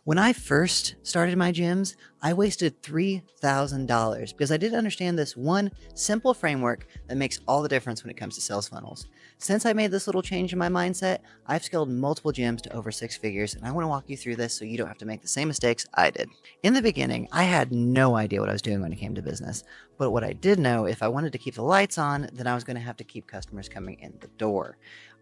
When I first started my gyms, I wasted $3,000 because I didn't understand this one simple framework that makes all the difference when it comes to sales funnels. Since I made this little change in my mindset, I've scaled multiple gyms to over six figures, and I want to walk you through this so you don't have to make the same mistakes I did. In the beginning, I had no idea what I was doing when it came to business, but what I did know, if I wanted to keep the lights on, then I was going to have to keep customers coming in the door.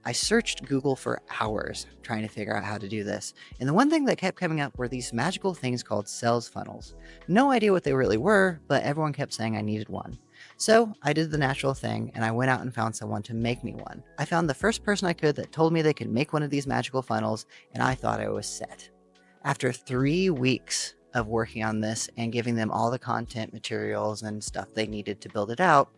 I searched Google for hours trying to figure out how to do this. And the one thing that kept coming up were these magical things called sales funnels. No idea what they really were, but everyone kept saying I needed one. So I did the natural thing and I went out and found someone to make me one. I found the first person I could that told me they could make one of these magical funnels, and I thought I was set. After 3 weeks of working on this and giving them all the content materials and stuff they needed to build it out,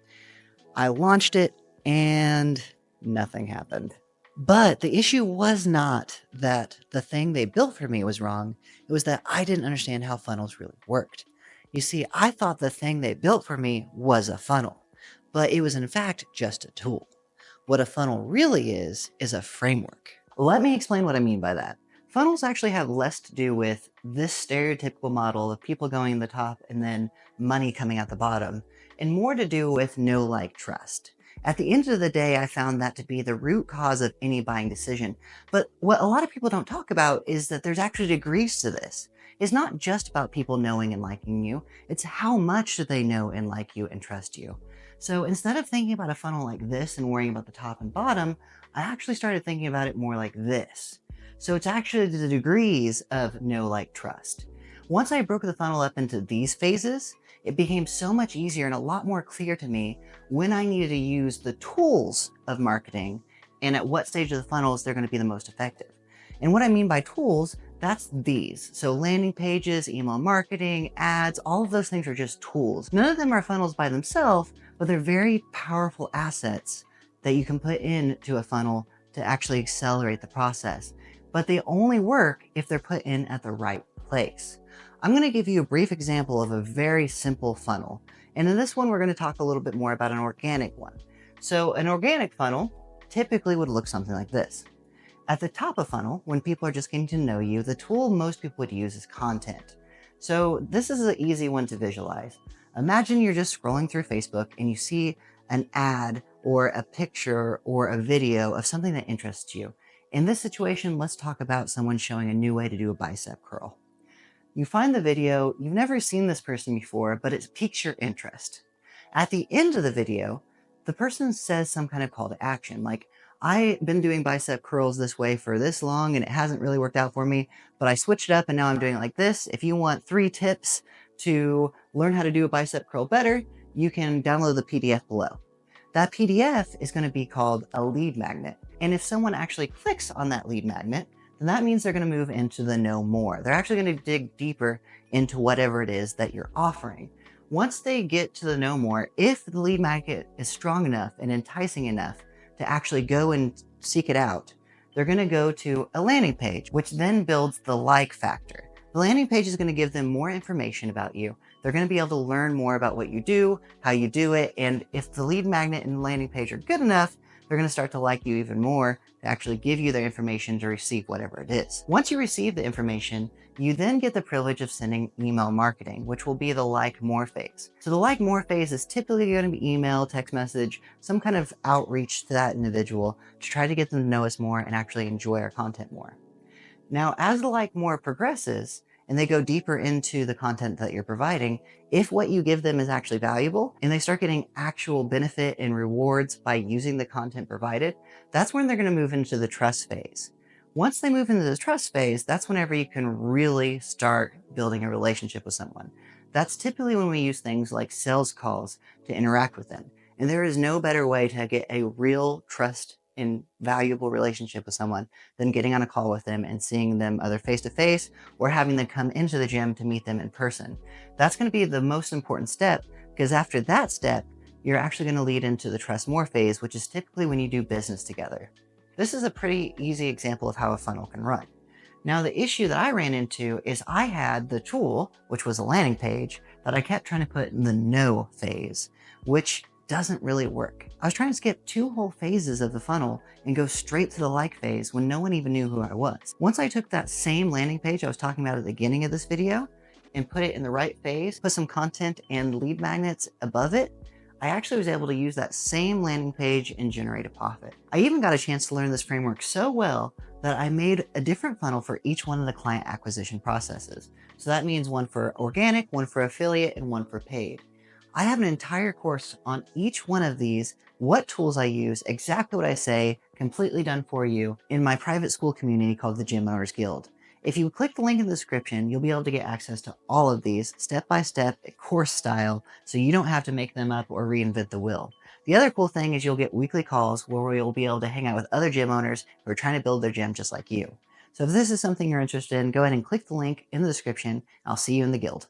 I launched it and nothing happened. But the issue was not that the thing they built for me was wrong. It was that I didn't understand how funnels really worked. You see, I thought the thing they built for me was a funnel, but it was in fact just a tool. What a funnel really is a framework. Let me explain what I mean by that. Funnels actually have less to do with this stereotypical model of people going in the top and then money coming out the bottom, and more to do with know, like, trust. At the end of the day, I found that to be the root cause of any buying decision. But what a lot of people don't talk about is that there's actually degrees to this. It's not just about people knowing and liking you, it's how much do they know and like you and trust you. So instead of thinking about a funnel like this and worrying about the top and bottom, I actually started thinking about it more like this. So it's actually the degrees of know, like, trust. Once I broke the funnel up into these phases, it became so much easier and a lot more clear to me when I needed to use the tools of marketing and at what stage of the funnels they're going to be the most effective. And what I mean by tools, that's these. So landing pages, email marketing, ads, all of those things are just tools. None of them are funnels by themselves, but they're very powerful assets that you can put into a funnel to actually accelerate the process. But they only work if they're put in at the right place. I'm going to give you a brief example of a very simple funnel. And in this one, we're going to talk a little bit more about an organic one. So an organic funnel typically would look something like this. At the top of funnel, when people are just getting to know you, the tool most people would use is content. So this is an easy one to visualize. Imagine you're just scrolling through Facebook and you see an ad or a picture or a video of something that interests you. In this situation, let's talk about someone showing a new way to do a bicep curl. You find the video, you've never seen this person before, but it piques your interest. At the end of the video, the person says some kind of call to action, like, I've been doing bicep curls this way for this long and it hasn't really worked out for me, but I switched it up and now I'm doing it like this. If you want 3 tips to learn how to do a bicep curl better, you can download the PDF below. That PDF is going to be called a lead magnet. And if someone actually clicks on that lead magnet, then that means they're going to move into the know more. They're actually going to dig deeper into whatever it is that you're offering. Once they get to the know more, if the lead magnet is strong enough and enticing enough to actually go and seek it out, they're going to go to a landing page, which then builds the like factor. The landing page is going to give them more information about you. They're going to be able to learn more about what you do, how you do it, and if the lead magnet and the landing page are good enough, they're going to start to like you even more to actually give you their information to receive whatever it is. Once you receive the information, you then get the privilege of sending email marketing, which will be the like more phase. So the like more phase is typically going to be email, text message, some kind of outreach to that individual to try to get them to know us more and actually enjoy our content more. Now, as the like more progresses and they go deeper into the content that you're providing, if what you give them is actually valuable and they start getting actual benefit and rewards by using the content provided, that's when they're going to move into the trust phase. Once they move into the trust phase, that's whenever you can really start building a relationship with someone. That's typically when we use things like sales calls to interact with them. And there is no better way to get a real trust and valuable relationship with someone than getting on a call with them and seeing them either face to face or having them come into the gym to meet them in person. That's going to be the most important step, because after that step, you're actually going to lead into the trust more phase, which is typically when you do business together. This is a pretty easy example of how a funnel can run. Now, the issue that I ran into is I had the tool, which was a landing page, that I kept trying to put in the know phase, which doesn't really work. I was trying to skip 2 whole phases of the funnel and go straight to the like phase when no one even knew who I was. Once I took that same landing page I was talking about at the beginning of this video and put it in the right phase, put some content and lead magnets above it, I actually was able to use that same landing page and generate a profit. I even got a chance to learn this framework so well that I made a different funnel for each one of the client acquisition processes. So that means one for organic, one for affiliate, and one for paid. I have an entire course on each one of these, what tools I use, exactly what I say, completely done for you in my private school community called the Gym Owners Guild. If you click the link in the description, you'll be able to get access to all of these step-by-step course style, so you don't have to make them up or reinvent the wheel. The other cool thing is you'll get weekly calls where you'll be able to hang out with other gym owners who are trying to build their gym just like you. So if this is something you're interested in, go ahead and click the link in the description. I'll see you in the guild.